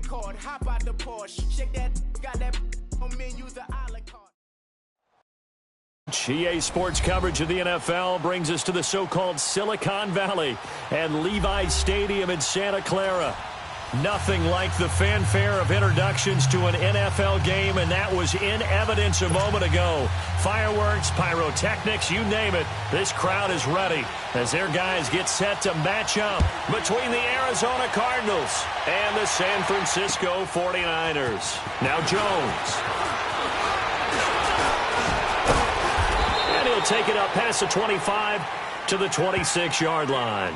cord, hop out the Porsche, shake that, got that on menus a la carte. EA Sports coverage of the NFL brings us to the so-called Silicon Valley and Levi's Stadium in Santa Clara. Nothing like the fanfare of introductions to an NFL game, and that was in evidence a moment ago. Fireworks, pyrotechnics, you name it. This crowd is ready as their guys get set to match up between the Arizona Cardinals and the San Francisco 49ers. Now Jones. And he'll take it up past the 25 to the 26-yard line.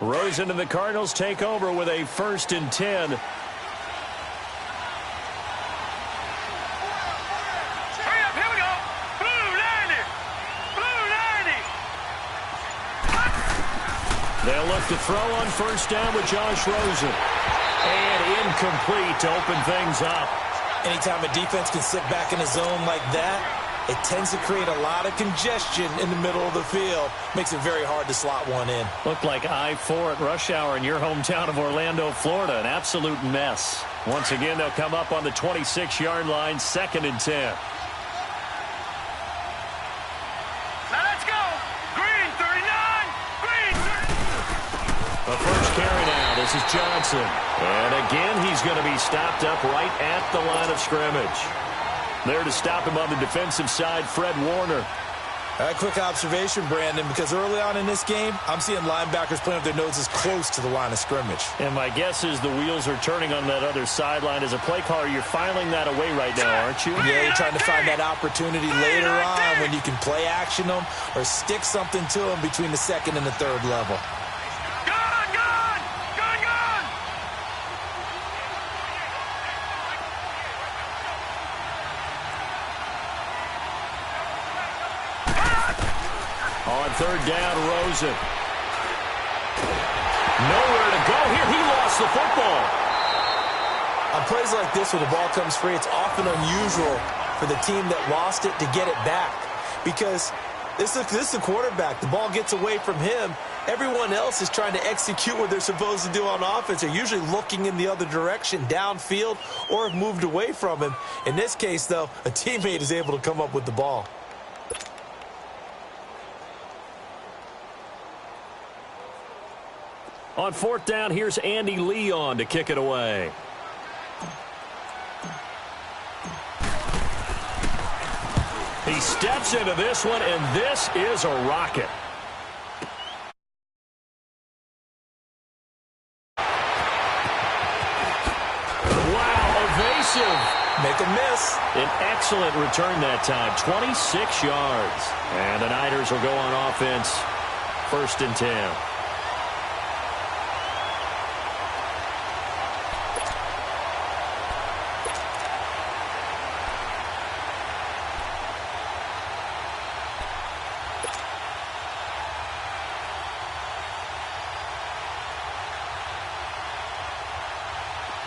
Rosen and the Cardinals take over with a 1st and 10. They'll look to throw on 1st down with Josh Rosen. And incomplete to open things up. Anytime a defense can sit back in a zone like that, it tends to create a lot of congestion in the middle of the field. Makes it very hard to slot one in. Looked like I-4 at rush hour in your hometown of Orlando, Florida. An absolute mess. Once again, they'll come up on the 26-yard line, 2nd and 10. Now let's go. Green 39. Green 39. The first carry now. This is Johnson. And again, he's going to be stopped up right at the line of scrimmage. There to stop him on the defensive side, Fred Warner. A quick observation, Brandon, because early on in this game, I'm seeing linebackers playing with their noses close to the line of scrimmage. And my guess is the wheels are turning on that other sideline. As a play caller, you're filing that away right now, aren't you? Yeah, you're trying to find that opportunity later on when you can play action them or stick something to them between the 2nd and the 3rd level. On 3rd down, Rosen. Nowhere to go here. He lost the football. On plays like this where the ball comes free, it's often unusual for the team that lost it to get it back. Because this is a quarterback. The ball gets away from him. Everyone else is trying to execute what they're supposed to do on offense. They're usually looking in the other direction, downfield, or have moved away from him. In this case, though, a teammate is able to come up with the ball. On 4th down, here's Andy Leon to kick it away. He steps into this one, and this is a rocket. Wow, evasive. Make a miss. An excellent return that time, 26 yards. And the Niners will go on offense, 1st and 10.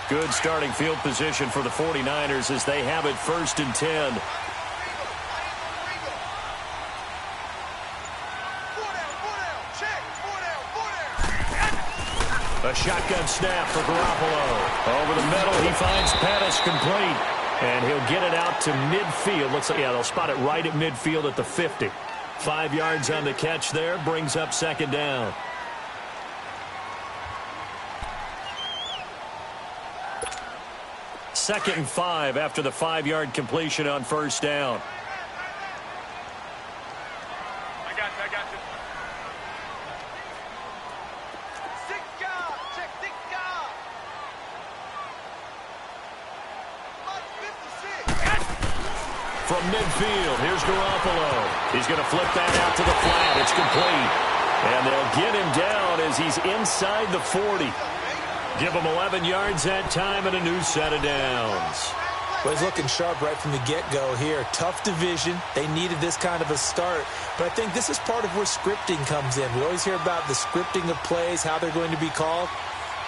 Good starting field position for the 49ers as they have it 1st and 10. A shotgun snap for Garoppolo. Over the middle, he finds Pettis complete. And he'll get it out to midfield. Looks like, yeah, they'll spot it right at midfield at the 50. 5 yards on the catch there, brings up 2nd down. Second and 5 after the 5-yard completion on 1st down. I got you. 6 guard, check 6 guard. 56. From midfield, here's Garoppolo. He's going to flip that out to the flat. It's complete. And they'll get him down as he's inside the 40. Give him 11 yards that time and a new set of downs. Well, he's looking sharp right from the get-go here. Tough division. They needed this kind of a start. But I think this is part of where scripting comes in. We always hear about the scripting of plays, how they're going to be called.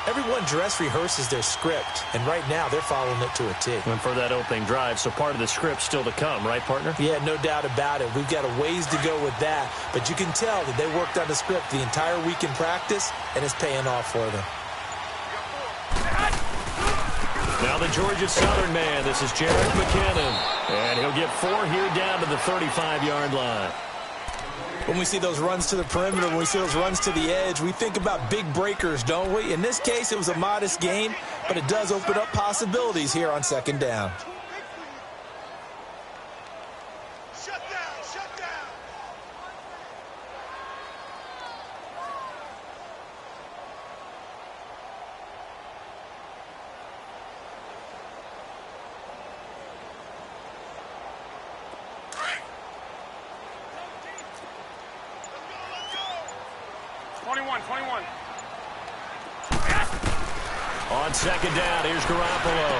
Everyone dress rehearses their script, and right now they're following it to a T. And for that opening drive, so part of the script still to come, right, partner? Yeah, no doubt about it. We've got a ways to go with that, but you can tell that they worked on the script the entire week in practice, and it's paying off for them. Now the Georgia Southern man, this is Jared McKinnon, and he'll get 4 here down to the 35-yard line. When we see those runs to the perimeter, when we see those runs to the edge, we think about big breakers, don't we? In this case, it was a modest gain, but it does open up possibilities here on second down. Shut down, shut down. Let's go. 21. On second down, here's Garoppolo.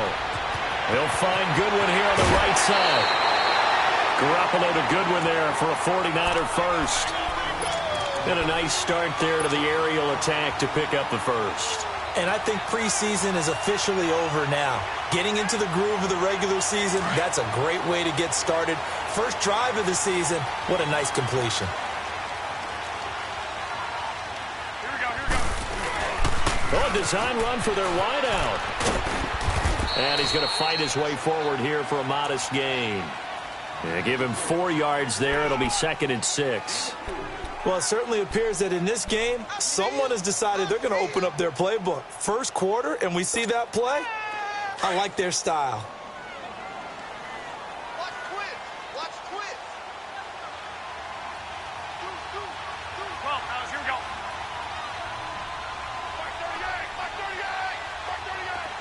He'll find Goodwin here on the right side. Garoppolo to Goodwin there for a 49er first. And a nice start there to the aerial attack to pick up the first. And I think preseason is officially over now. Getting into the groove of the regular season, that's a great way to get started. First drive of the season, what a nice completion. Oh, design run for their wideout. And he's going to fight his way forward here for a modest gain. Yeah, give him 4 yards there. It'll be 2nd and 6. Well, it certainly appears that in this game, someone has decided they're going to open up their playbook. First quarter, and we see that play. I like their style. Watch twist. Watch twist. 12 pounds. Here we go. Mark 38. Mark 38. Mark 38.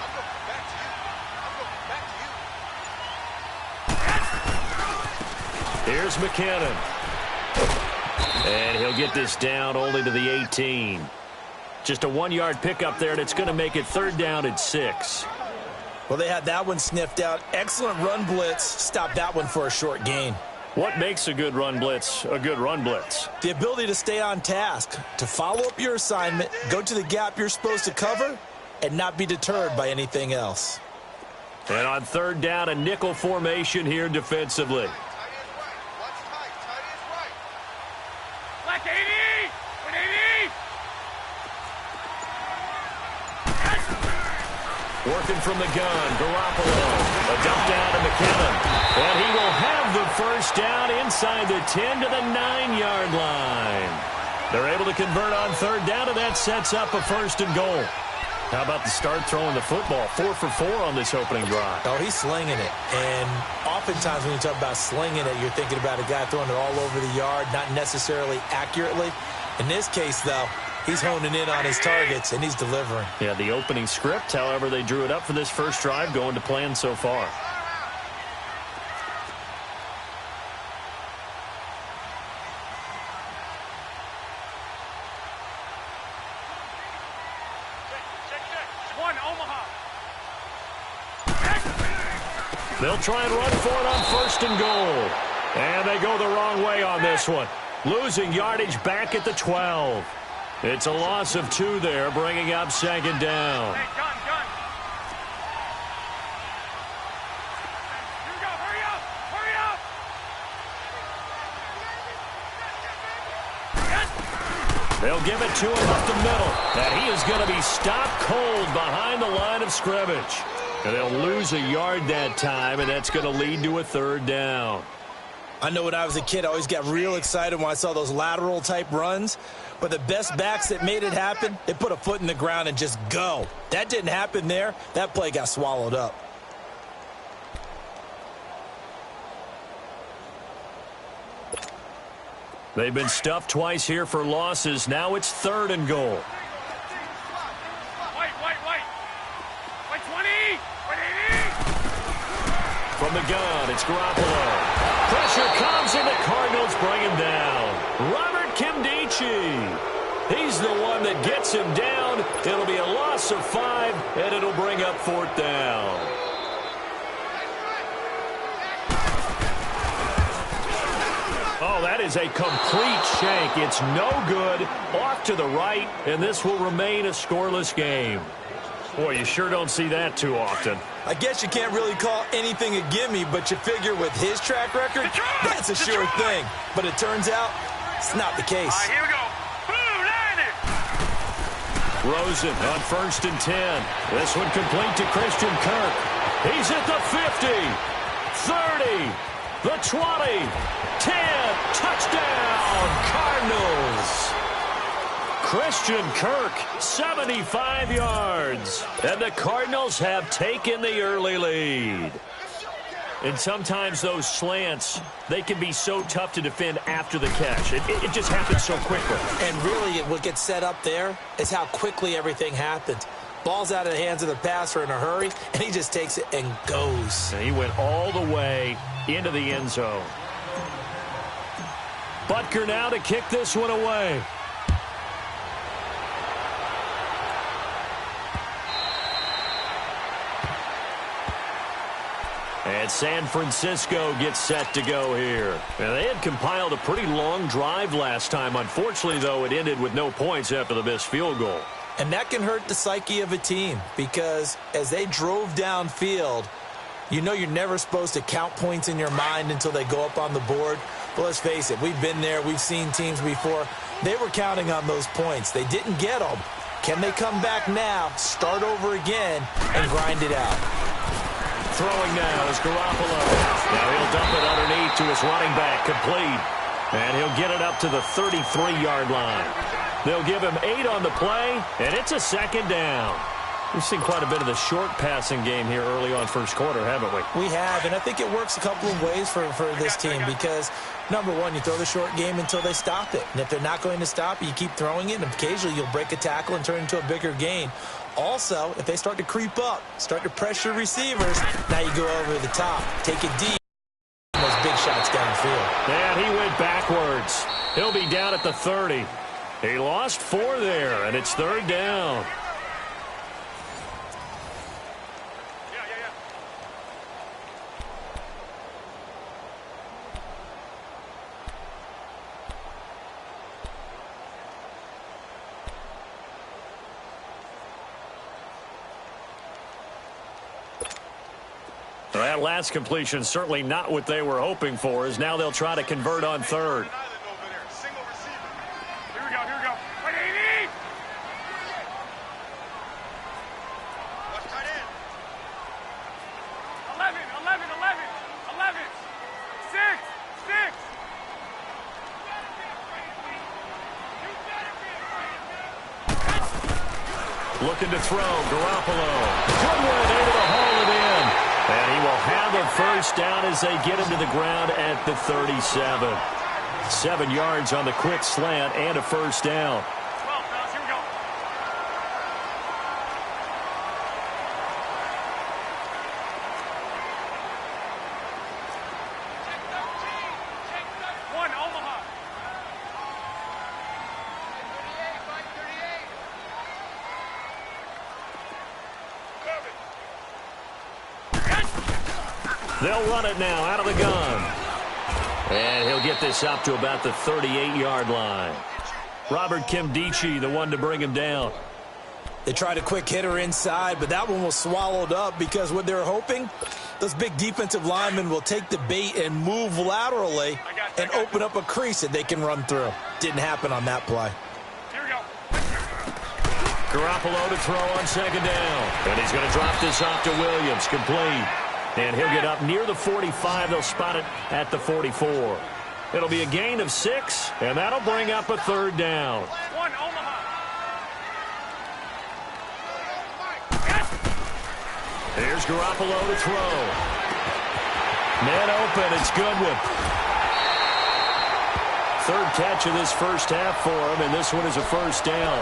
I'm going back to you. I'm going back to you. Here's McKinnon. And he'll get this down only to the 18. Just a 1-yard pickup there, and it's going to make it 3rd down and 6. Well, they had that one sniffed out. Excellent run blitz. Stopped that one for a short gain. What makes a good run blitz a good run blitz? The ability to stay on task, to follow up your assignment, go to the gap you're supposed to cover, and not be deterred by anything else. And on 3rd down, a nickel formation here defensively. Black 80! 180! Working from the gun, Garoppolo. A dump down to McKinnon. And he will have the first down inside the 10 to the 9-yard line. They're able to convert on 3rd down, and that sets up a 1st and goal. How about the start throwing the football? 4 for 4 on this opening drive. Oh, he's slinging it. And oftentimes when you talk about slinging it, you're thinking about a guy throwing it all over the yard, not necessarily accurately. In this case, though, he's honing in on his targets, and he's delivering. Yeah, the opening script, however, they drew it up for this first drive, going to plan so far. They'll try and run for it on 1st and goal. And they go the wrong way on this one. Losing yardage back at the 12. It's a loss of 2 there, bringing up 2nd down. Hey, gun. Here we go. Hurry up. They'll give it to him up the middle. And he is going to be stopped cold behind the line of scrimmage. And they'll lose a yard that time, and that's going to lead to a 3rd down. I know when I was a kid, I always got real excited when I saw those lateral-type runs. But the best backs that made it happen, they put a foot in the ground and just go. That didn't happen there. That play got swallowed up. They've been stuffed twice here for losses. Now it's 3rd and goal. White 20! 180! From the gun, it's Garoppolo. Pressure comes, and the Cardinals bring him down. Robert Kimdichie. He's the one that gets him down. It'll be a loss of 5, and it'll bring up 4th down. Oh, that is a complete shank. It's no good. Off to the right, and this will remain a scoreless game. Boy, you sure don't see that too often. I guess you can't really call anything a gimme, but you figure with his track record, that's a sure thing. But it turns out it's not the case. All right, here we go. Boom, line it. Rosen on 1st and 10. This one complete to Christian Kirk. He's at the 50, 30, the 20, 10. Touchdown, Cardinals. Christian Kirk, 75 yards. And the Cardinals have taken the early lead. And sometimes those slants, they can be so tough to defend after the catch. It just happens so quickly. And really, what gets set up there is how quickly everything happens. Ball's out of the hands of the passer in a hurry, and he just takes it and goes. And he went all the way into the end zone. Butker now to kick this one away. And San Francisco gets set to go here. Now, they had compiled a pretty long drive last time. Unfortunately, though, it ended with no points after the missed field goal. And that can hurt the psyche of a team because as they drove downfield, you know you're never supposed to count points in your mind until they go up on the board. But let's face it, we've been there. We've seen teams before. They were counting on those points. They didn't get them. Can they come back now, start over again, and grind it out? Throwing now is Garoppolo. Now he'll dump it underneath to his running back, complete. And he'll get it up to the 33-yard line. They'll give him 8 on the play, and it's a 2nd down. We've seen quite a bit of the short passing game here early on first quarter, haven't we? We have, and I think it works a couple of ways for this team because, number one, you throw the short game until they stop it. And if they're not going to stop it, you keep throwing it, and occasionally you'll break a tackle and turn it into a bigger gain. Also, if they start to creep up, start to pressure receivers, now you go over the top, take it deep, those big shots downfield. And he went backwards. He'll be down at the 30. He lost 4 there, and it's 3rd down. That last completion certainly not what they were hoping for, as now they'll try to convert on 3rd. Here we go, here we go. Wait, 80! Left tight end. 11, 11, 11, 11. 6, 6. Looking to throw, Garoppolo. Good one, able to haul it in. And he will have a 1st down as they get him to the ground at the 37. 7 yards on the quick slant and a 1st down. 12, fellas, here we go. Check 13. 1, Omaha. 38, 38. They'll run it now out of the gun. And he'll get this up to about the 38-yard line. Robert Kimdichie, the one to bring him down. They tried a quick hitter inside, but that one was swallowed up because what they're hoping, those big defensive linemen will take the bait and move laterally and open up a crease that they can run through. Didn't happen on that play. Here we go. Garoppolo to throw on 2nd down. And he's going to drop this off to Williams, complete. And he'll get up near the 45. They'll spot it at the 44. It'll be a gain of 6, and that'll bring up a 3rd down. 1, Omaha. Here's Garoppolo to throw. Man open, it's Goodwin. 3rd catch of this first half for him, and this one is a 1st down.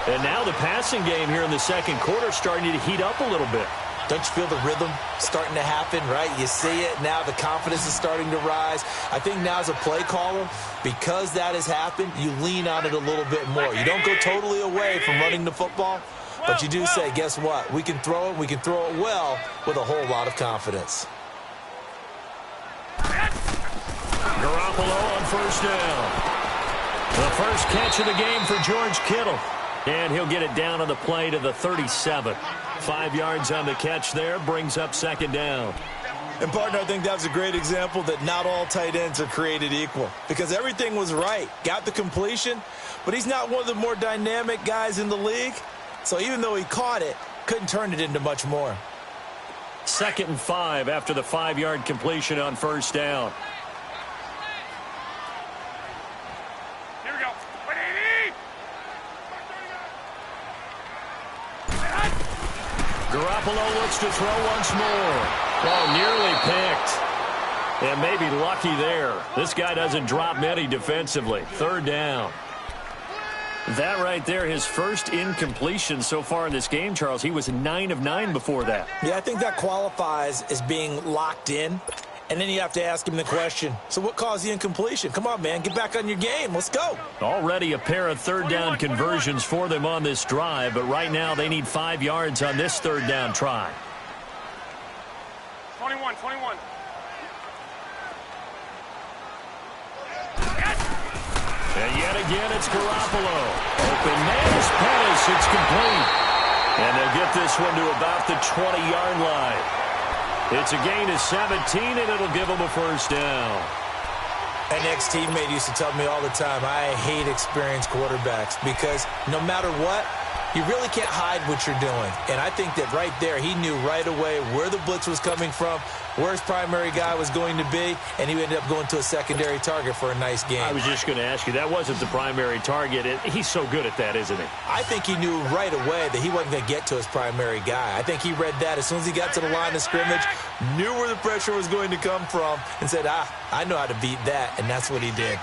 And now the passing game here in the 2nd quarter starting to heat up a little bit. Don't you feel the rhythm starting to happen, right? You see it. Now the confidence is starting to rise. I think now as a play caller, because that has happened, you lean on it a little bit more. You don't go totally away from running the football, but you do say, guess what? We can throw it. We can throw it well with a whole lot of confidence. Garoppolo on first down. The first catch of the game for George Kittle. And he'll get it down on the play to the 37. 5 yards on the catch there, brings up second down. And, partner, I think that was a great example that not all tight ends are created equal because everything was right. Got the completion, but he's not one of the more dynamic guys in the league. So even though he caught it, couldn't turn it into much more. 2nd and 5 after the 5-yard completion on first down. Here we go. Garoppolo looks to throw once more. Oh, nearly picked. And maybe lucky there. This guy doesn't drop many defensively. 3rd down. That right there, his first incompletion so far in this game, Charles. He was 9 of 9 before that. Yeah, I think that qualifies as being locked in. And then you have to ask him the question, so what caused the incompletion? Come on, man, get back on your game. Let's go. Already a pair of 3rd down conversions for them on this drive, but right now they need 5 yards on this 3rd down try. 21. And yet again, it's Garoppolo. Open man is Pettis. It's complete. And they'll get this one to about the 20-yard line. It's a gain of 17, and it'll give them a first down. An ex-teammate used to tell me all the time, I hate experienced quarterbacks because no matter what, you really can't hide what you're doing. And I think that right there, he knew right away where the blitz was coming from, where his primary guy was going to be, and he ended up going to a secondary target for a nice game. I was just going to ask you, that wasn't the primary target. He's so good at that, isn't he? I think he knew right away that he wasn't going to get to his primary guy. I think he read that as soon as he got to the line of scrimmage, knew where the pressure was going to come from, and said, I know how to beat that, and that's what he did.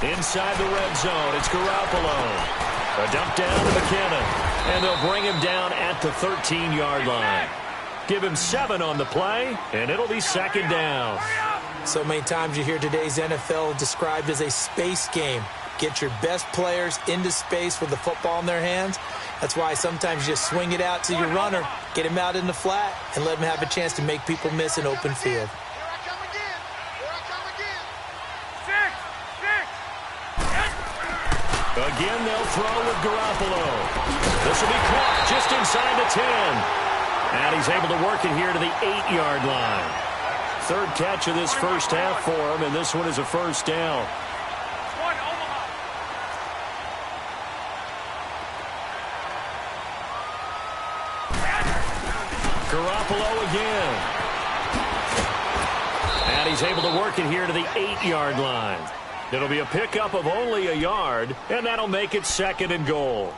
Inside the red zone, it's Garoppolo. A dump down to McKinnon, and they'll bring him down at the 13-yard line. Give him 7 on the play, and it'll be 2nd down. So many times you hear today's NFL described as a space game. Get your best players into space with the football in their hands. That's why sometimes you just swing it out to your runner, get him out in the flat, and let him have a chance to make people miss an open field. Again, they'll throw with Garoppolo. This will be caught just inside the 10. And he's able to work it here to the 8-yard line. 3rd catch of this first half for him, and this one is a first down. Garoppolo again. And he's able to work it here to the 8-yard line. It'll be a pickup of only a yard, and that'll make it 2nd and goal.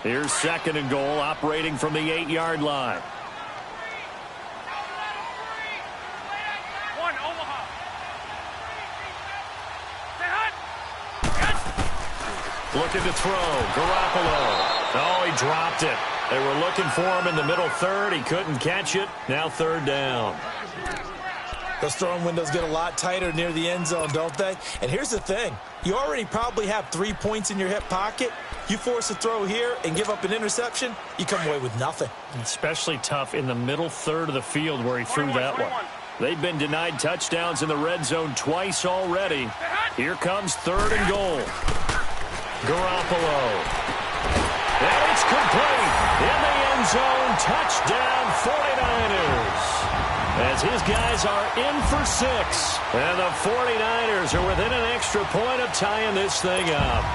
Here's 2nd and goal, operating from the 8-yard line. Looking to throw. Garoppolo. Oh, he dropped it. They were looking for him in the middle 3rd. He couldn't catch it. Now 3rd down. Those throwing windows get a lot tighter near the end zone, don't they? And here's the thing. You already probably have 3 points in your hip pocket. You force a throw here and give up an interception, you come away with nothing. Especially tough in the middle 3rd of the field where he threw that one. They've been denied touchdowns in the red zone twice already. Here comes 3rd and goal. Garoppolo. And it's complete. In the end zone, touchdown 49ers. As his guys are in for 6. And the 49ers are within an extra point of tying this thing up.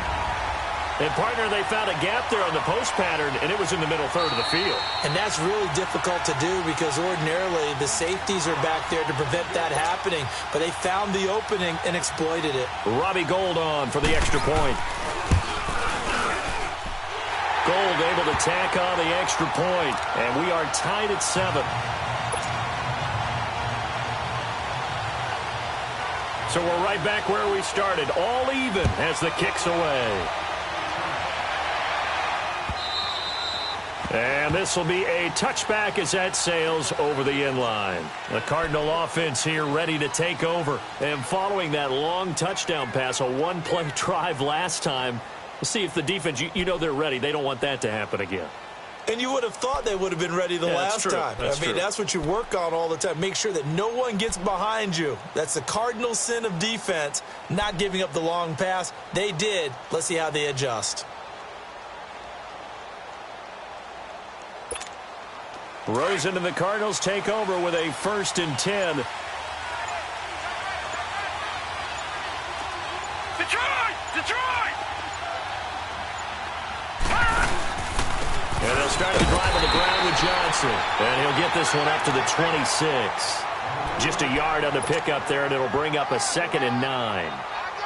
And, partner, they found a gap there on the post pattern, and it was in the middle 3rd of the field. And that's really difficult to do because ordinarily the safeties are back there to prevent that happening. But they found the opening and exploited it. Robbie Gould on for the extra point. Gould able to tack on the extra point, and we are tied at 7. So we're right back where we started, all even as the kick's away. And this will be a touchback as that sails over the end line. The Cardinal offense here ready to take over. And following that long touchdown pass, a one-play drive last time, we'll see if the defense, you know they're ready. They don't want that to happen again. And you would have thought they would have been ready the last time. That's what you work on all the time. Make sure that no one gets behind you. That's the cardinal sin of defense, not giving up the long pass. They did. Let's see how they adjust. Rosen and the Cardinals take over with a 1st and 10. Detroit! And they'll start the drive on the ground with Johnson. And he'll get this one up to the 26. Just a yard on the pickup there, and it'll bring up a 2nd and 9.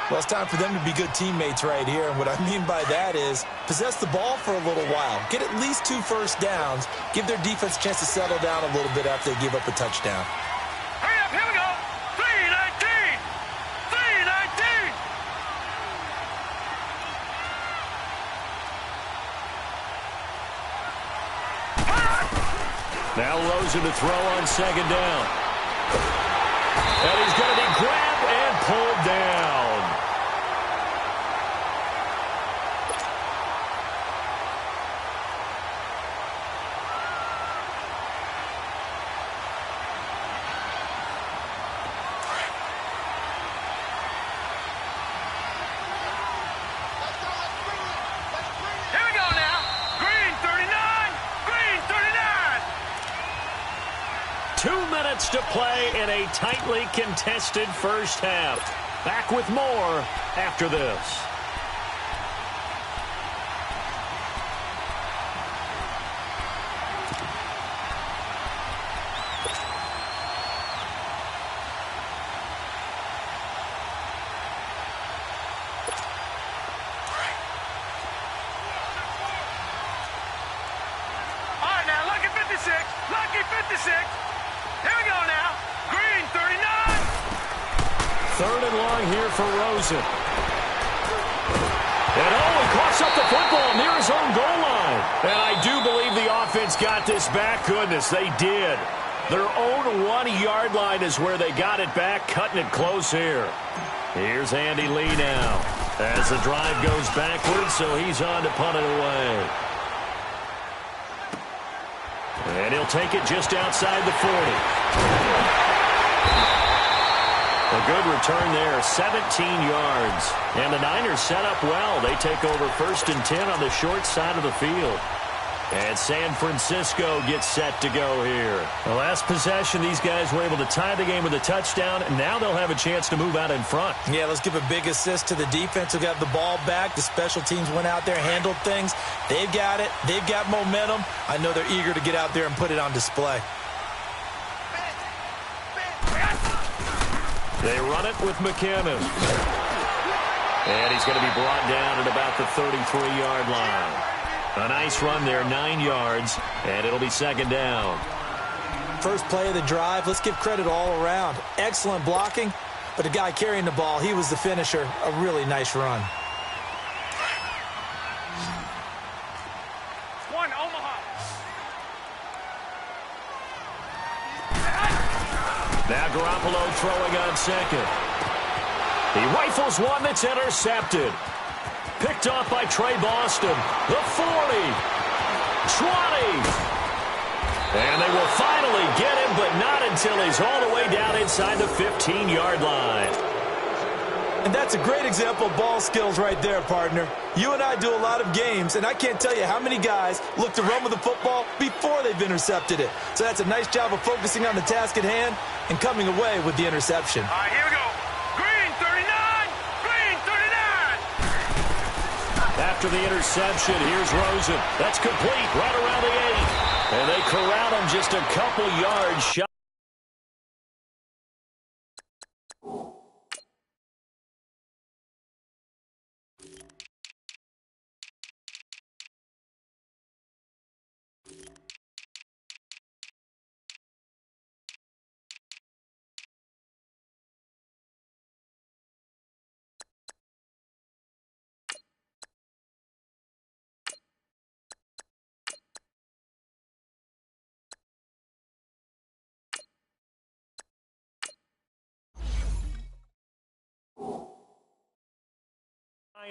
Well, it's time for them to be good teammates right here. And what I mean by that is possess the ball for a little while. Get at least 2 first downs. Give their defense a chance to settle down a little bit after they give up a touchdown. Hurry up, here we go. 3:19. 3:19. Now Rosen to throw on 2nd down. And he's going to be grabbed and pulled down. Here we go now. Green 39. Green 39. 2 minutes to play in a tightly contested first half. Back with more after this. All right, now, lucky 56. Lucky 56. Here we go now. Green 39. 3rd and long here for Rosen. And he coughs up the football near his own goal line. And I do believe the offense got this back. Goodness, they did. Their own 1-yard line is where they got it back, cutting it close here. Here's Andy Lee now as the drive goes backwards, so he's on to punt it away. And he'll take it just outside the 40. A good return there, 17 yards. And the Niners set up well. They take over 1st and 10 on the short side of the field. And San Francisco gets set to go here. The last possession, these guys were able to tie the game with a touchdown. And now they'll have a chance to move out in front. Yeah, let's give a big assist to the defense who got the ball back. The special teams went out there, handled things. They've got it. They've got momentum. I know they're eager to get out there and put it on display. They run it with McKinnon. And he's going to be brought down at about the 33-yard line. A nice run there, 9 yards, and it'll be 2nd down. First play of the drive, let's give credit all around. Excellent blocking, but the guy carrying the ball, he was the finisher. A really nice run. One, Omaha. Now Garoppolo throwing on 2nd. He rifles one that's intercepted. Picked off by Trey Boston. The 40. 20. And they will finally get him, but not until he's all the way down inside the 15-yard line. And that's a great example of ball skills right there, partner. You and I do a lot of games, and I can't tell you how many guys look to run with the football before they've intercepted it. So that's a nice job of focusing on the task at hand and coming away with the interception. All right, here we go. Green 39. Green 39. After the interception, here's Rosen. That's complete right around the 8. And they corral him just a couple yards shy.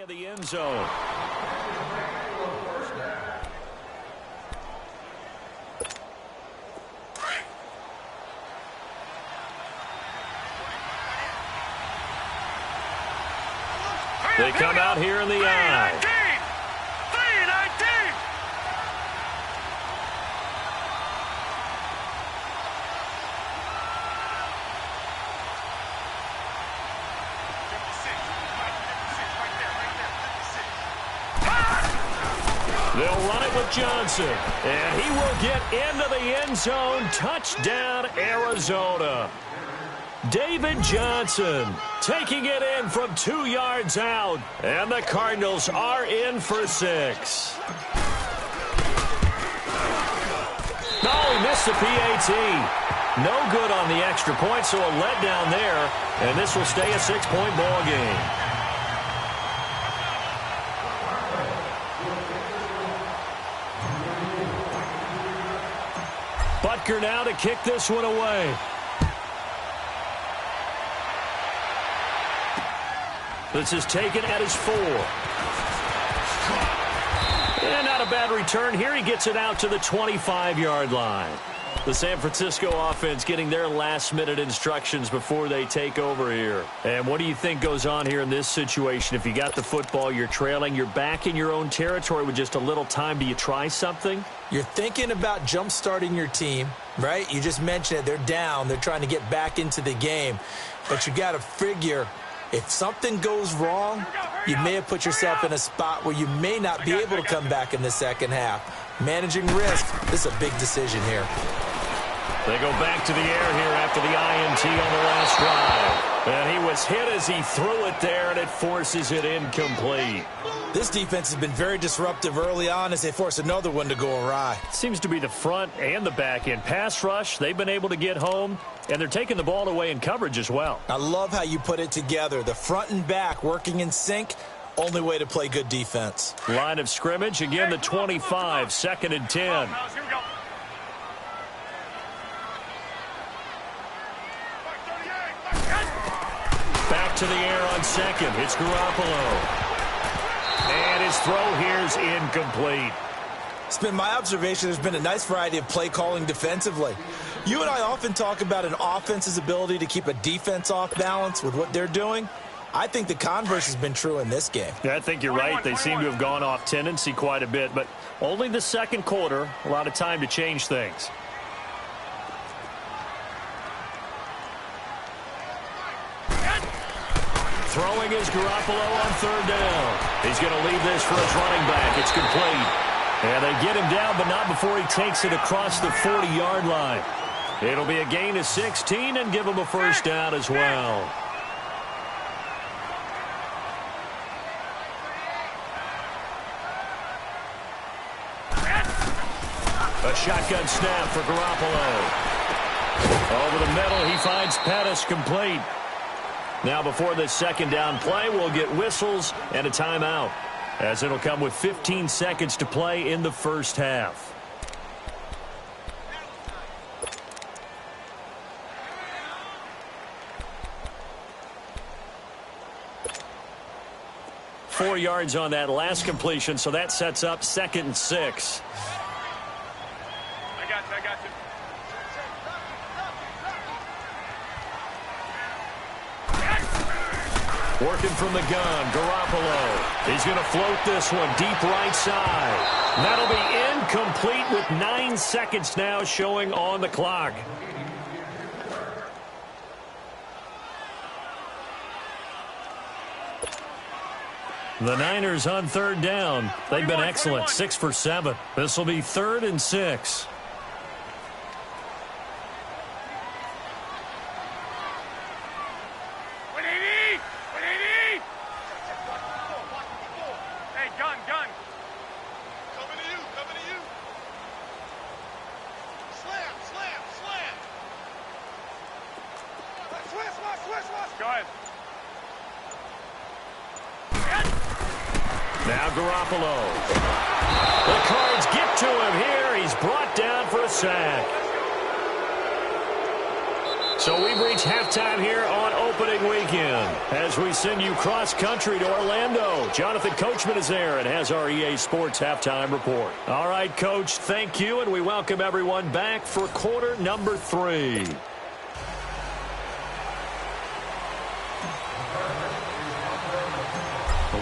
of the end zone. They come out here in the eye. 319! They'll run it with Johnson, and he will get into the end zone. Touchdown, Arizona. David Johnson taking it in from 2 yards out, and the Cardinals are in for 6. Oh, he missed the PAT. No good on the extra point, so a letdown there, and this will stay a 6-point ball game. Butker now to kick this one away. This is taken at his 4. And not a bad return here. He gets it out to the 25-yard line. The San Francisco offense getting their last-minute instructions before they take over here. And what do you think goes on here in this situation? If you got the football, you're trailing, you're back in your own territory with just a little time. Do you try something? You're thinking about jump-starting your team, right? You just mentioned it. They're down. They're trying to get back into the game. But you got to figure, if something goes wrong, you may have put yourself in a spot where you may not be able to come back in the second half. Managing risk, this is a big decision here. They go back to the air here after the INT on the last drive. And he was hit as he threw it there, and it forces it incomplete. This defense has been very disruptive early on as they force another one to go awry. Seems to be the front and the back end. Pass rush, they've been able to get home, and they're taking the ball away in coverage as well. I love how you put it together. The front and back working in sync, only way to play good defense. Line of scrimmage, again the 25, 2nd and 10. Back to the air on 2nd. It's Garoppolo. And his throw here is incomplete. It's been my observation there's been a nice variety of play calling defensively. You and I often talk about an offense's ability to keep a defense off balance with what they're doing. I think the converse has been true in this game. Yeah, I think you're right. They seem to have gone off tendency quite a bit, but only the second quarter, a lot of time to change things. Throwing is Garoppolo on 3rd down. He's going to leave this for his running back. It's complete. And they get him down, but not before he takes it across the 40-yard line. It'll be a gain of 16 and give him a first down as well. A shotgun snap for Garoppolo. Over the middle, he finds Pettis complete. Now before this second down play, we'll get whistles and a timeout, as it'll come with 15 seconds to play in the first half. Four yards on that last completion, so that sets up 2nd and 6. I got you. Working from the gun, Garoppolo. He's going to float this one deep right side. That'll be incomplete with 9 seconds now showing on the clock. The Niners on 3rd down. They've been excellent, 6 for 7. This will be 3rd and 6. Now Garoppolo. The Cards get to him here. He's brought down for a sack. So we've reached halftime here on opening weekend as we send you cross-country to Orlando. Jonathan Coachman is there and has our EA Sports halftime report. All right, Coach, thank you, and we welcome everyone back for quarter number 3.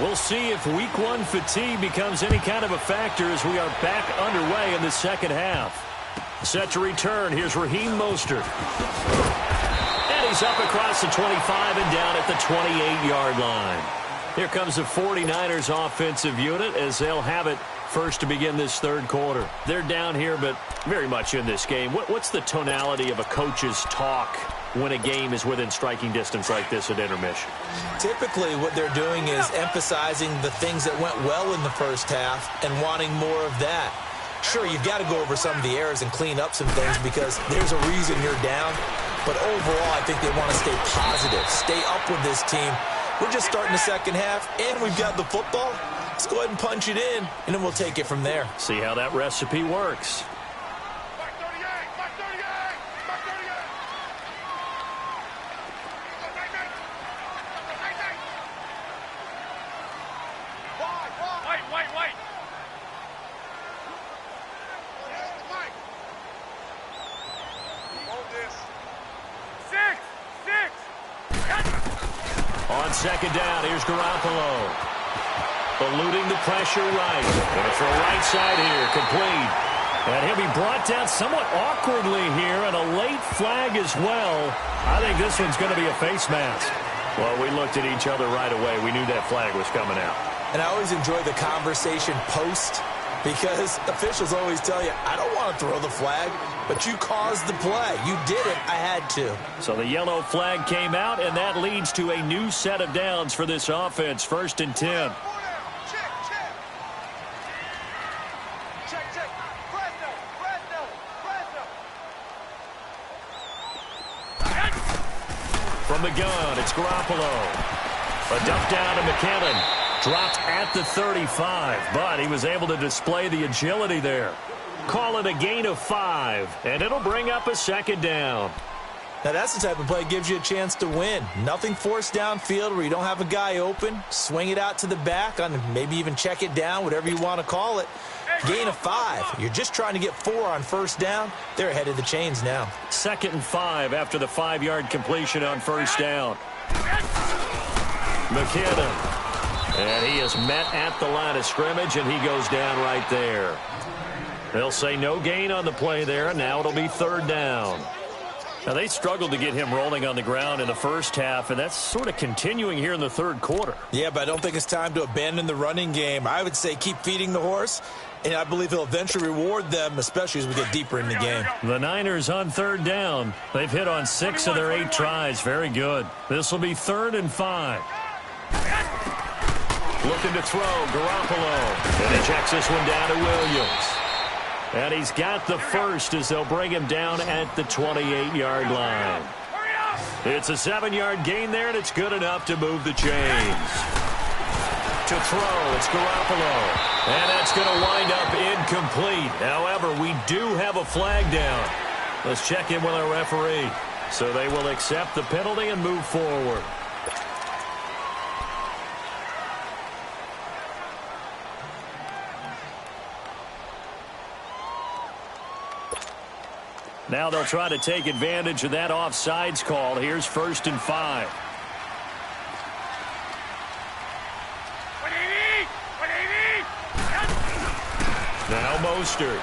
We'll see if week 1 fatigue becomes any kind of a factor as we are back underway in the second half. Set to return, here's Raheem Mostert. And he's up across the 25 and down at the 28-yard line. Here comes the 49ers offensive unit as they'll have it first to begin this third quarter. They're down here, but very much in this game. What's the tonality of a coach's talk when a game is within striking distance like this at intermission? Typically, what they're doing is emphasizing the things that went well in the first half and wanting more of that. Sure, you've got to go over some of the errors and clean up some things because there's a reason you're down. But overall, I think they want to stay positive, stay up with this team. We're just starting the second half, and we've got the football. Let's go ahead and punch it in, and then we'll take it from there. See how that recipe works. On second down, here's Garoppolo. Eluding the pressure right. And it's the right side here, complete. And he'll be brought down somewhat awkwardly here, and a late flag as well. I think this one's going to be a face mask. Well, we looked at each other right away. We knew that flag was coming out. And I always enjoy the conversation post because officials always tell you, I don't want to throw the flag, but you caused the play. You did it. I had to. So the yellow flag came out, and that leads to a new set of downs for this offense. 1st and 10. From the gun, it's Garoppolo. A dump down to McKinnon. Dropped at the 35, but he was able to display the agility there. Call it a gain of 5, and it'll bring up a second down. Now, that's the type of play that gives you a chance to win. Nothing forced downfield where you don't have a guy open. Swing it out to the back, on maybe even check it down, whatever you want to call it. Gain of 5. You're just trying to get 4 on first down. They're ahead of the chains now. 2nd and 5 after the 5-yard completion on first down. McKinnon. And he is met at the line of scrimmage, and he goes down right there. They'll say no gain on the play there, and now it'll be 3rd down. Now, they struggled to get him rolling on the ground in the first half, and that's sort of continuing here in the third quarter. Yeah, but I don't think it's time to abandon the running game. I would say keep feeding the horse, and I believe he'll eventually reward them, especially as we get deeper in the game. The Niners on 3rd down. They've hit on 6 of their 8 tries. Very good. This will be 3rd and 5. Looking to throw, Garoppolo. And he checks this one down to Williams. And he's got the first as they'll bring him down at the 28-yard line. It's a 7-yard gain there, and it's good enough to move the chains. To throw, it's Garoppolo. And that's going to wind up incomplete. However, we do have a flag down. Let's check in with our referee. So they will accept the penalty and move forward. Now they'll try to take advantage of that offsides call. Here's 1st and 5. Now Mostert.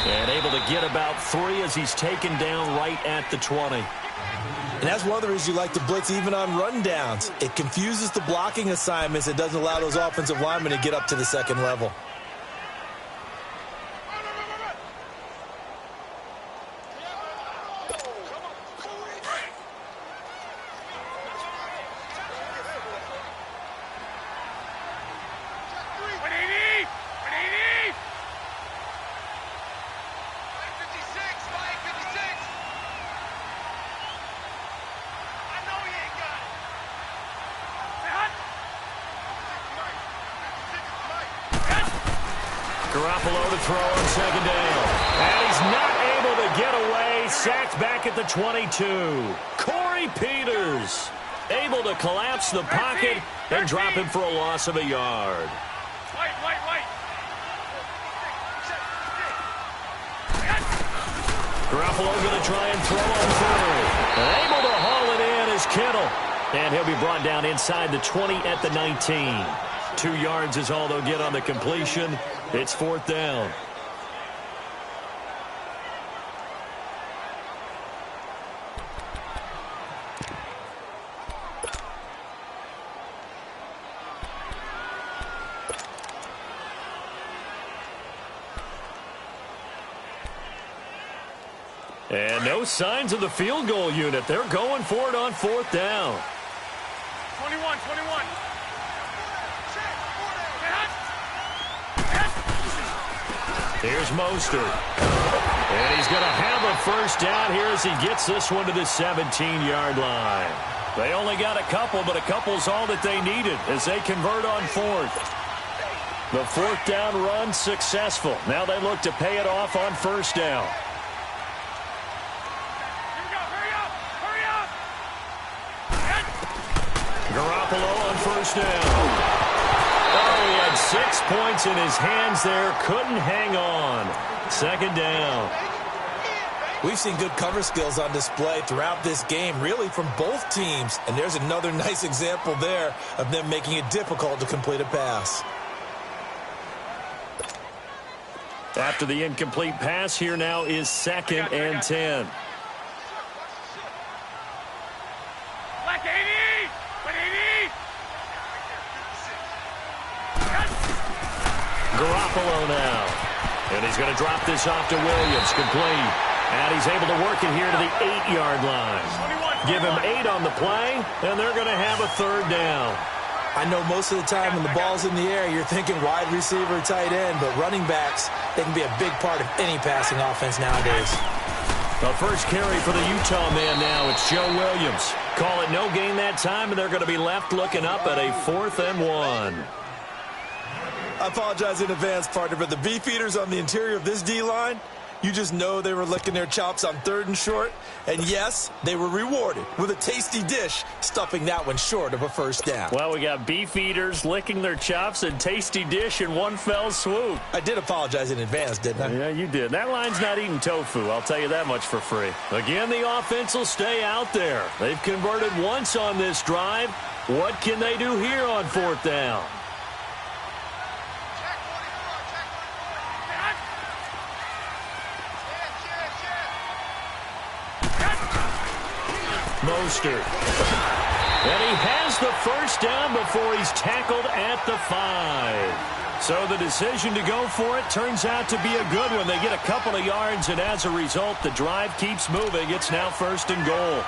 And able to get about 3 as he's taken down right at the 20. And that's one of the reasons you like to blitz even on rundowns. It confuses the blocking assignments. It doesn't allow those offensive linemen to get up to the second level. Garoppolo to throw on 2nd down. And he's not able to get away. Sacked back at the 22. Corey Peters able to collapse the pocket and drop him for a loss of a yard. Garoppolo going to try and throw on third. And able to haul it in is Kittle. And he'll be brought down inside the 20 at the 19. 2 yards is all they'll get on the completion. It's 4th down. And no signs of the field goal unit. They're going for it on 4th down. 21. Here's Mostert. And he's going to have a first down here as he gets this one to the 17-yard line. They only got a couple, but a couple's all that they needed as they convert on 4th. The 4th down run successful. Now they look to pay it off on 1st down. Garoppolo on 1st down. Oh, he had 6 points in his hands there. Couldn't hang on. 2nd down. We've seen good cover skills on display throughout this game, really from both teams. And there's another nice example there of them making it difficult to complete a pass. After the incomplete pass, here now is 2nd and 10. Garoppolo now. And he's going to drop this off to Williams. Complete. And he's able to work it here to the 8-yard line. Give him 8 on the play, and they're going to have a 3rd down. I know most of the time when the ball's in the air, you're thinking wide receiver, tight end, but running backs, they can be a big part of any passing offense nowadays. The first carry for the Utah man now. It's Joe Williams. Call it no gain that time, and they're going to be left looking up at a 4th and 1. I apologize in advance, partner, but the beefeaters on the interior of this D-line, you just know they were licking their chops on 3rd and short. And yes, they were rewarded with a tasty dish, stuffing that one short of a first down. Well, we got beefeaters licking their chops and tasty dish in one fell swoop. I did apologize in advance, didn't I? Yeah, you did. That line's not eating tofu, I'll tell you that much for free. Again, the offense will stay out there. They've converted once on this drive. What can they do here on 4th down? Mostert. And he has the first down before he's tackled at the 5. So the decision to go for it turns out to be a good one. They get a couple of yards, and as a result, the drive keeps moving. It's now 1st and goal.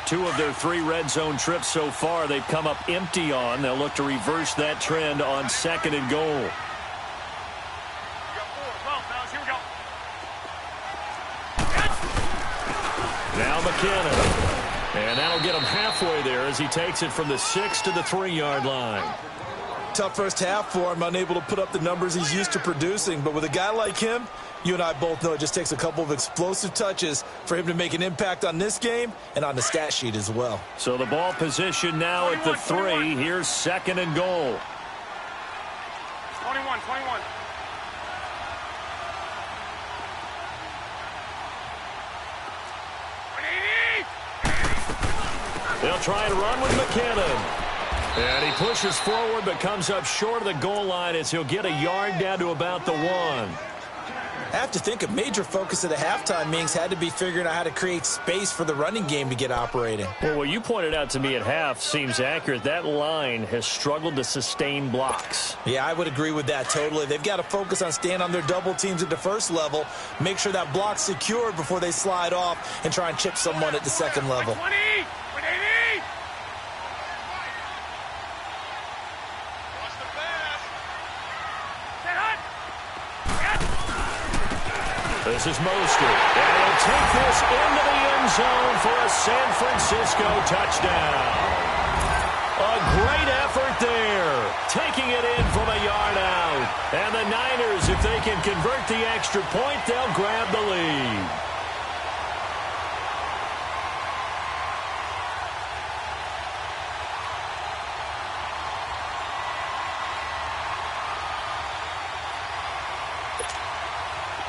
Two of their 3 red zone trips so far, they've come up empty on. They'll look to reverse that trend on 2nd and goal. Now McKinnon. And that'll get him halfway there as he takes it from the 6 to the 3-yard line. Tough first half for him, unable to put up the numbers he's used to producing. But with a guy like him, you and I both know it just takes a couple of explosive touches for him to make an impact on this game and on the stat sheet as well. So the ball position now at the 3. Here's 2nd and goal. 21. They'll try and run with McKinnon. And he pushes forward but comes up short of the goal line as he'll get a yard down to about the 1. I have to think a major focus of the halftime meetings had to be figuring out how to create space for the running game to get operating. Well, what you pointed out to me at half seems accurate. That line has struggled to sustain blocks. Yeah, I would agree with that totally. They've got to focus on staying on their double teams at the first level, make sure that block's secured before they slide off and try and chip someone at the second level. 20! This is Mostert, and he'll take this into the end zone for a San Francisco touchdown. A great effort there, taking it in from a yard out. And the Niners, if they can convert the extra point, they'll grab the lead.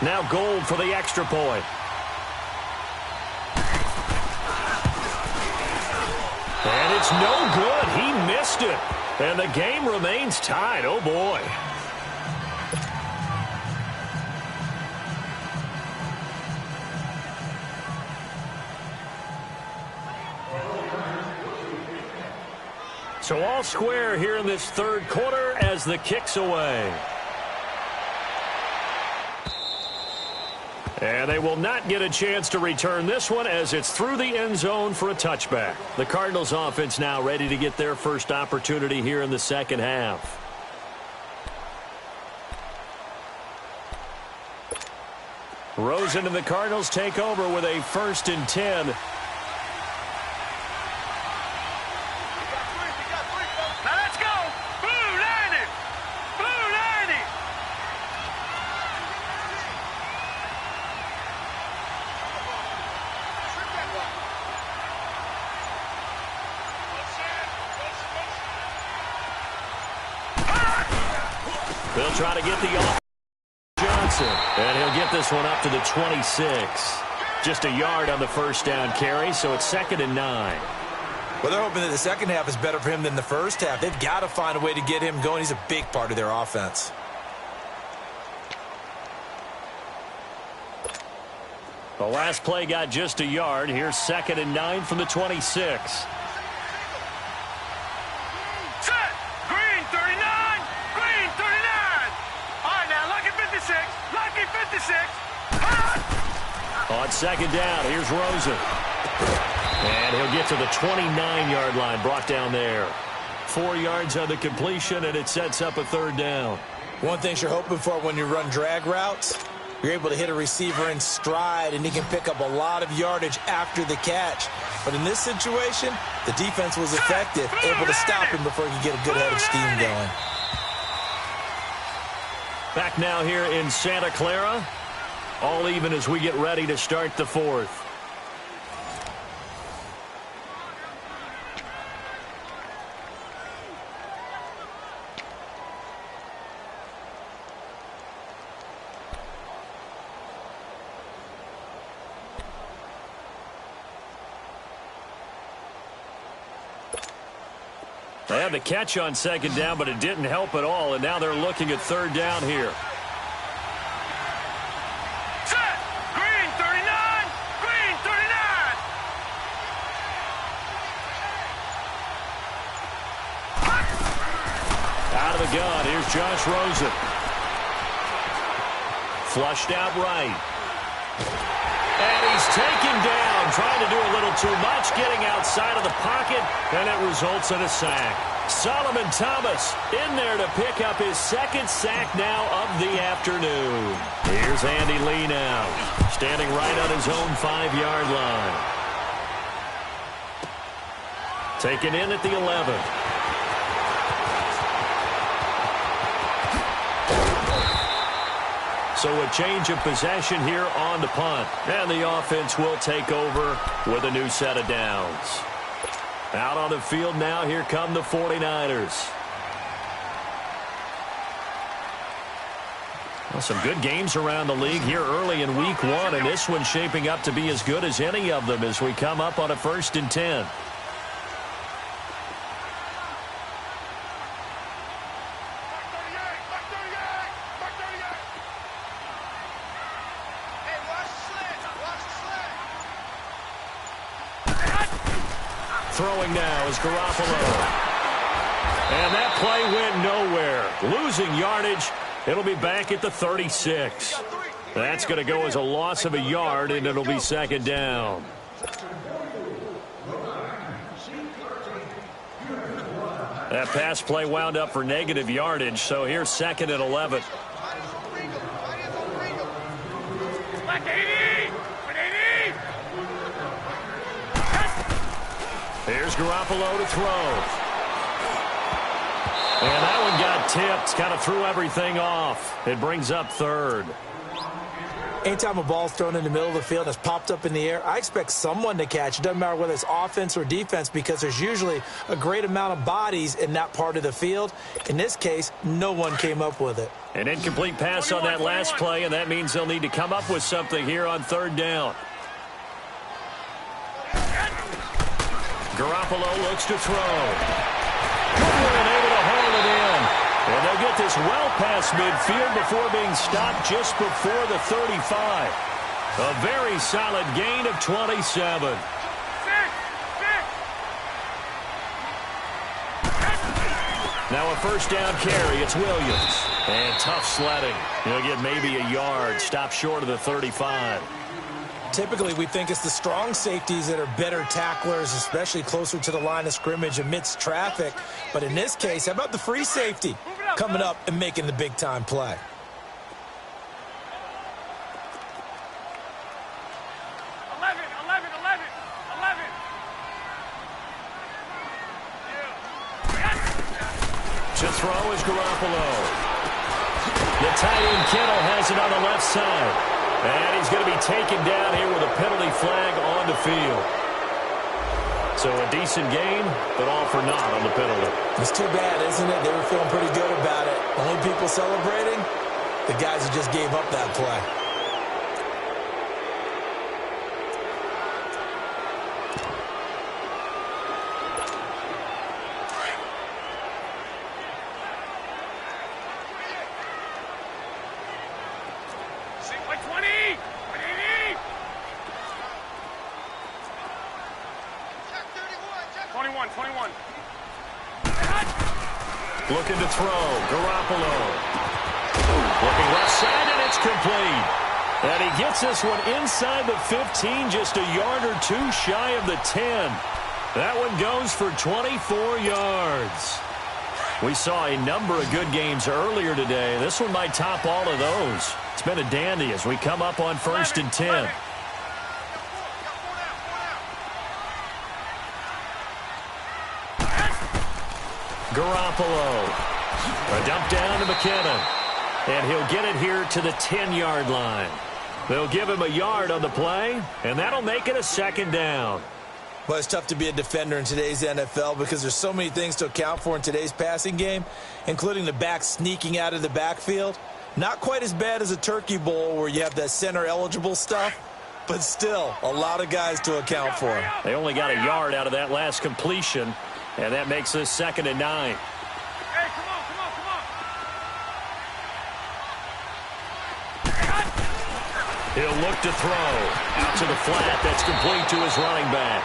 Now Gold for the extra point. And it's no good. He missed it. And the game remains tied. Oh, boy. So all square here in this third quarter as the kick's away. And they will not get a chance to return this one as it's through the end zone for a touchback. The Cardinals offense now ready to get their first opportunity here in the second half. Rosen and the Cardinals take over with a 1st and 10. They'll try to get the off Johnson, and he'll get this one up to the 26. Just a yard on the first down carry, so it's 2nd and 9. Well, they're hoping that the second half is better for him than the first half. They've got to find a way to get him going. He's a big part of their offense. The last play got just a yard. Here's 2nd and 9 from the 26. On 2nd down, here's Rosen. And he'll get to the 29-yard line, brought down there. 4 yards on the completion, and it sets up a 3rd down. One thing you're hoping for when you run drag routes, you're able to hit a receiver in stride, and he can pick up a lot of yardage after the catch. But in this situation, the defense was effective, able to stop him before he could get a good head of steam going. Back now here in Santa Clara. All even as we get ready to start the 4th. They had the catch on 2nd down, but it didn't help at all, and now they're looking at 3rd down here. Gun. Here's Josh Rosen. Flushed out right. And he's taken down, trying to do a little too much, getting outside of the pocket, and it results in a sack. Solomon Thomas in there to pick up his 2nd sack now of the afternoon. Here's Andy Lee now, standing right on his own 5-yard line. Taken in at the 11. So a change of possession here on the punt. And the offense will take over with a new set of downs. Out on the field now, here come the 49ers. Well, some good games around the league here early in week 1, and this one's shaping up to be as good as any of them as we come up on a 1st and 10. Throwing now is Garoppolo. And that play went nowhere. Losing yardage. It'll be back at the 36. That's going to go as a loss of a yard, and it'll be 2nd down. That pass play wound up for negative yardage, so here's 2nd and 11. Here's Garoppolo to throw. And that one got tipped. Kind of threw everything off. It brings up third. Anytime a ball's thrown in the middle of the field that's popped up in the air, I expect someone to catch. It doesn't matter whether it's offense or defense because there's usually a great amount of bodies in that part of the field. In this case, no one came up with it. An incomplete pass on that last play, and that means they'll need to come up with something here on third down. Garoppolo looks to throw. Goodwin able to haul it in. And they'll get this well past midfield before being stopped just before the 35. A very solid gain of 27. Now a first down carry. It's Williams. And tough sledding. He'll get maybe a yard. Stop short of the 35. Typically, we think it's the strong safeties that are better tacklers, especially closer to the line of scrimmage amidst traffic. But in this case, how about the free safety coming up and making the big-time play? To throw is Garoppolo. The tight end Kittle has it on the left side. And he's going to be taken down here with a penalty flag on the field. So a decent game, but all for naught on the penalty. It's too bad, isn't it? They were feeling pretty good about it. Only people celebrating, the guys who just gave up that play. Looking to throw. Garoppolo. Looking left side, and it's complete. And he gets this one inside the 15, just a yard or two shy of the 10. That one goes for 24 yards. We saw a number of good games earlier today. This one might top all of those. It's been a dandy as we come up on 1st and 10. Garoppolo. A dump down to McKinnon. And he'll get it here to the 10-yard line. They'll give him a yard on the play, and that'll make it a second down. Well, it's tough to be a defender in today's NFL because there's so many things to account for in today's passing game, including the back sneaking out of the backfield. Not quite as bad as a turkey bowl where you have that center-eligible stuff, but still a lot of guys to account for. They only got a yard out of that last completion. And that makes this 2nd and 9. Hey, come on. He'll look to throw. Out to the flat. That's complete to his running back.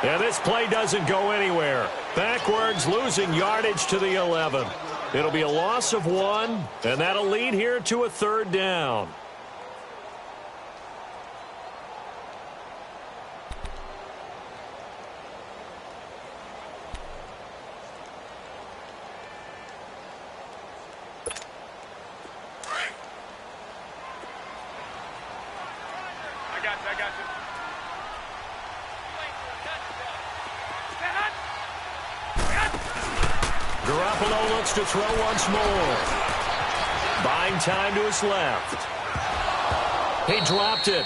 And this play doesn't go anywhere. Backwards, losing yardage to the 11. It'll be a loss of 1, and that'll lead here to a 3rd down. I got you. Garoppolo looks to throw once more. Buying time to his left. He dropped it.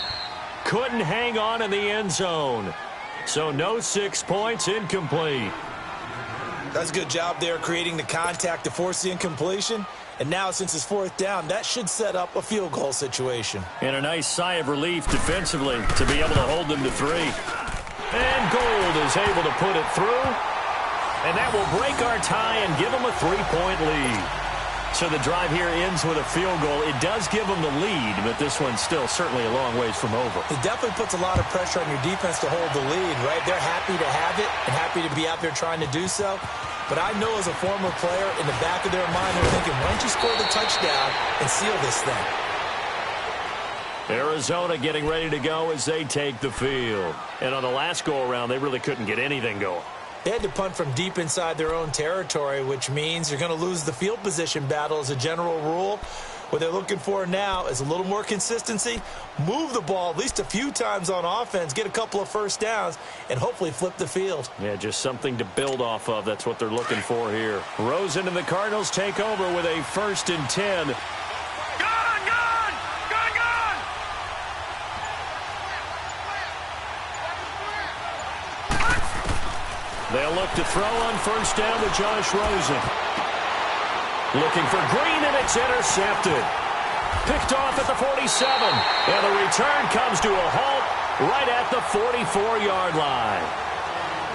Couldn't hang on in the end zone. So no 6 points, incomplete. That's a good job there creating the contact to force the incompletion. And now, since it's 4th down, that should set up a field goal situation. And a nice sigh of relief defensively to be able to hold them to 3. And Gold is able to put it through. And that will break our tie and give them a 3-point lead. So the drive here ends with a field goal. It does give them the lead, but this one's still certainly a long ways from over. It definitely puts a lot of pressure on your defense to hold the lead, right? They're happy to have it and happy to be out there trying to do so. But I know as a former player, in the back of their mind, they're thinking, why don't you score the touchdown and seal this thing? Arizona getting ready to go as they take the field. And on the last go-around, they really couldn't get anything going. They had to punt from deep inside their own territory, which means you're going to lose the field position battle as a general rule. What they're looking for now is a little more consistency, move the ball at least a few times on offense, get a couple of first downs, and hopefully flip the field. Yeah, just something to build off of. That's what they're looking for here. Rosen and the Cardinals take over with a 1st and 10. They'll look to throw on 1st down to Josh Rosen. Looking for Green, and it's intercepted. Picked off at the 47. And the return comes to a halt right at the 44-yard line.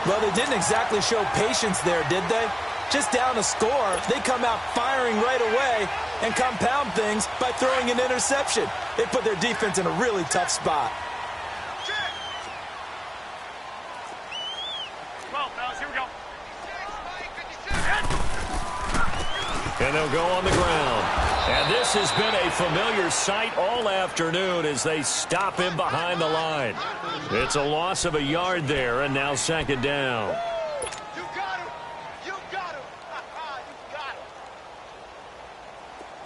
Well, they didn't exactly show patience there, did they? Just down a score, they come out firing right away and compound things by throwing an interception. They put their defense in a really tough spot. And they'll go on the ground. And this has been a familiar sight all afternoon as they stop him behind the line. It's a loss of a yard there, and now 2nd down. You got him. You got him. You got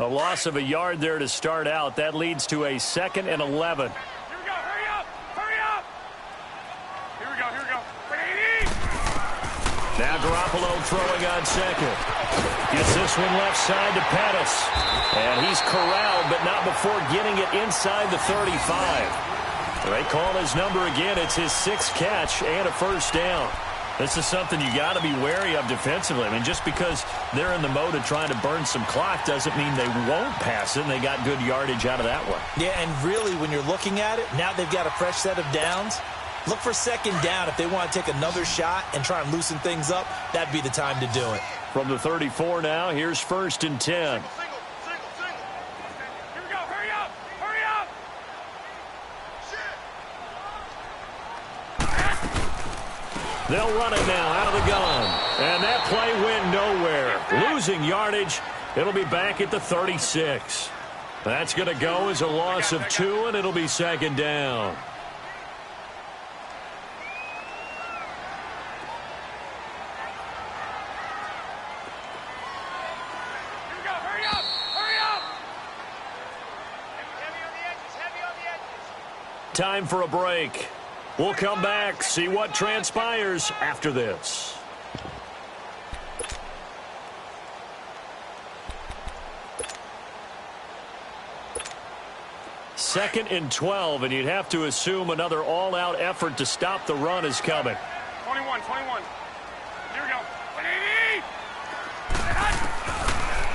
him. A loss of a yard there to start out. That leads to a 2nd and 11. Here we go. Hurry up. Hurry up. Here we go. Here we go. Now Garoppolo throwing on 2nd. Gets this one left side to Pettis. And he's corralled, but not before getting it inside the 35. They call his number again. It's his 6th catch and a 1st down. This is something you got to be wary of defensively. I mean, just because they're in the mode of trying to burn some clock doesn't mean they won't pass it, and they got good yardage out of that one. Yeah, and really, when you're looking at it, now they've got a fresh set of downs. Look for 2nd down. If they want to take another shot and try and loosen things up, that'd be the time to do it. From the 34 now, here's 1st and 10. Here we go. Hurry up. Hurry up. They'll run it now out of the gun. And that play went nowhere. Losing yardage. It'll be back at the 36. That's going to go as a loss of 2, and it'll be 2nd down. Time for a break. We'll come back, see what transpires after this. Second and 12, and you'd have to assume another all-out effort to stop the run is coming. 21. Here we go.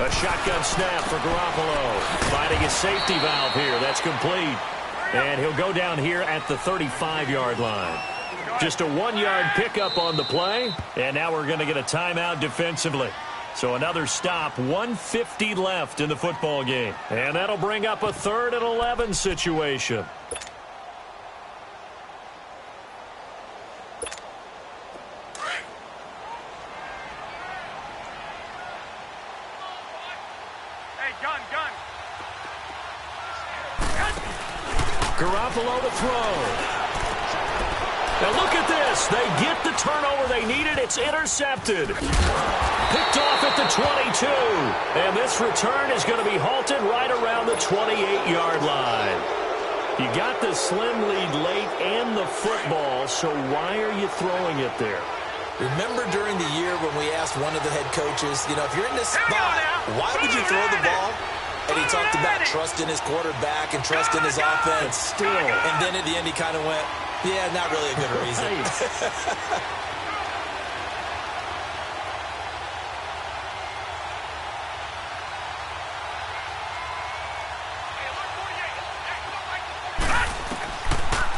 A shotgun snap for Garoppolo. Finding a safety valve here. That's complete. And he'll go down here at the 35-yard line. Just a 1-yard pickup on the play. And now we're going to get a timeout defensively. So another stop, 1:50 left in the football game. And that'll bring up a 3rd and 11 situation. Garoppolo to throw. Now look at this. They get the turnover they needed. It's intercepted. Picked off at the 22. And this return is going to be halted right around the 28-yard line. You got the slim lead late and the football, so why are you throwing it there? Remember during the year when we asked one of the head coaches, if you're in this spot, why would you throw the ball? And he talked about trust in his quarterback and trust in his offense. Still. And then at the end he kind of went, yeah, not really a good reason.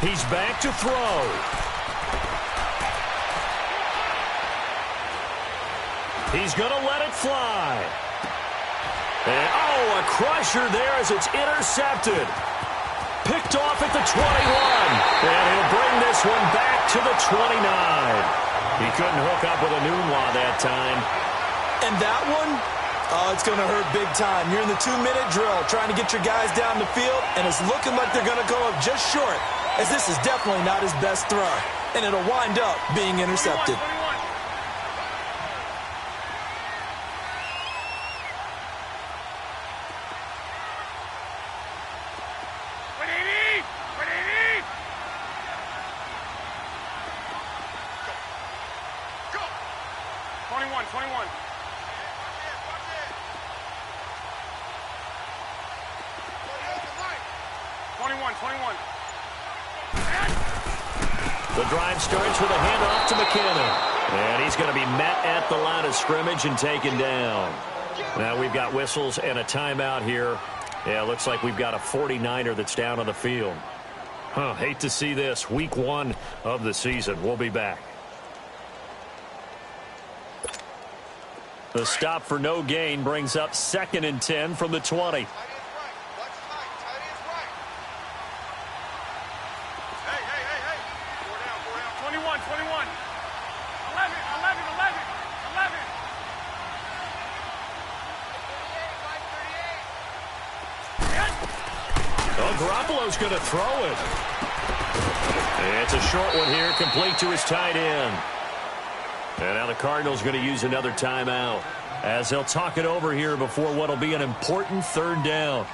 He's back to throw. He's going to let it fly. And, a crusher there as it's intercepted. Picked off at the 21. And he'll bring this one back to the 29. He couldn't hook up with a Nunwa that time. And that one, it's going to hurt big time. You're in the 2-minute drill trying to get your guys down the field, and it's looking like they're going to go up just short, as this is definitely not his best throw. And it'll wind up being intercepted. 21. The drive starts with a handoff to McKinnon. And he's going to be met at the line of scrimmage and taken down. Now we've got whistles and a timeout here. Yeah, looks like we've got a 49er that's down on the field. Hate to see this. Week 1 of the season. We'll be back. The stop for no gain brings up 2nd and 10 from the 20. Garoppolo's going to throw it. It's a short one here, complete to his tight end. And now the Cardinals going to use another timeout as they'll talk it over here before what will be an important 3rd down.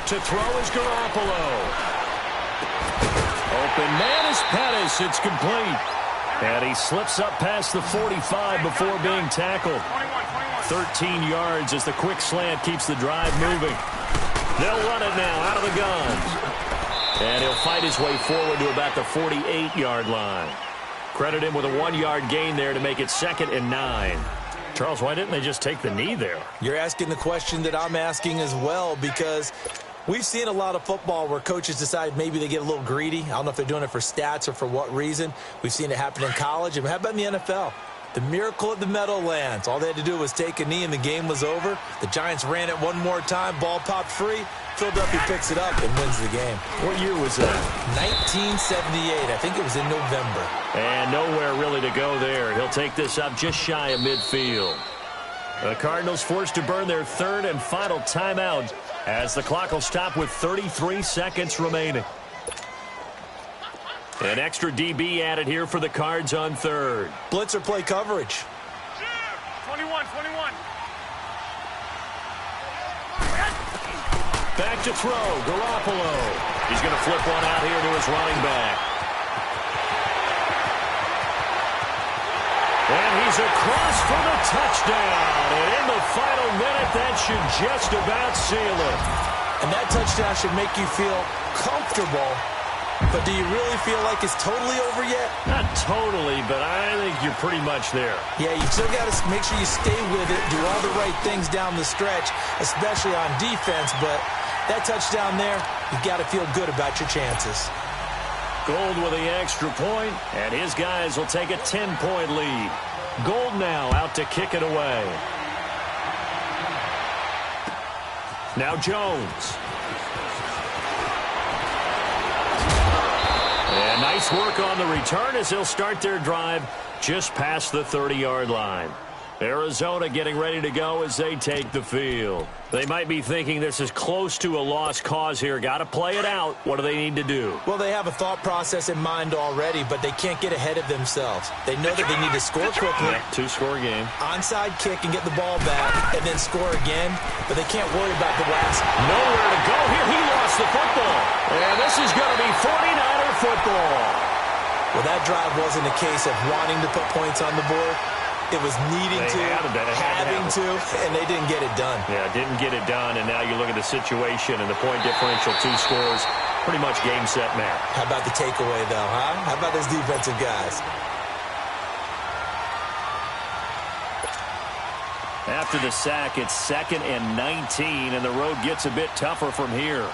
To throw is Garoppolo. Open man is Pettis. It's complete. And he slips up past the 45 before being tackled. 13 yards as the quick slant keeps the drive moving. They'll run it now out of the gun. And he'll fight his way forward to about the 48-yard line. Credit him with a 1-yard gain there to make it 2nd and 9. Charles, why didn't they just take the knee there? You're asking the question that I'm asking as well, because we've seen a lot of football where coaches decide maybe they get a little greedy. I don't know if they're doing it for stats or for what reason. We've seen it happen in college. And how about in the NFL? The miracle at the Meadowlands. All they had to do was take a knee and the game was over. The Giants ran it one more time. Ball popped free. Philadelphia picks it up and wins the game. What year was that? 1978. I think it was in November. And nowhere really to go there. He'll take this up just shy of midfield. The Cardinals forced to burn their 3rd and final timeout as the clock will stop with 33 seconds remaining. An extra DB added here for the Cards on 3rd. Blitzer play coverage. 21. Back to throw, Garoppolo. He's going to flip one out here to his running back. And he's across for the touchdown. And in the final minute, that should just about seal it. And that touchdown should make you feel comfortable. But do you really feel like it's totally over yet? Not totally, but I think you're pretty much there. Yeah, you still got to make sure you stay with it, do all the right things down the stretch, especially on defense. But that touchdown there, you've got to feel good about your chances. Gold with the extra point, and his guys will take a 10-point lead. Gold now out to kick it away. Now Jones. And nice work on the return as they'll start their drive just past the 30-yard line. Arizona getting ready to go as they take the field. They might be thinking this is close to a lost cause here. Got to play it out. What do they need to do? Well, they have a thought process in mind already, but they can't get ahead of themselves. They know that they need to score quickly. Yeah, 2-score game. Onside kick and get the ball back and then score again, but they can't worry about the last. Nowhere to go here. He lost the football. And this is going to be 49er football. Well, that drive wasn't a case of wanting to put points on the board. It was needing to, having to, and they didn't get it done. Yeah, didn't get it done, and now you look at the situation and the point differential, 2 scores, pretty much game, set, match. How about the takeaway, though, huh? How about those defensive guys? After the sack, it's 2nd and 19, and the road gets a bit tougher from here.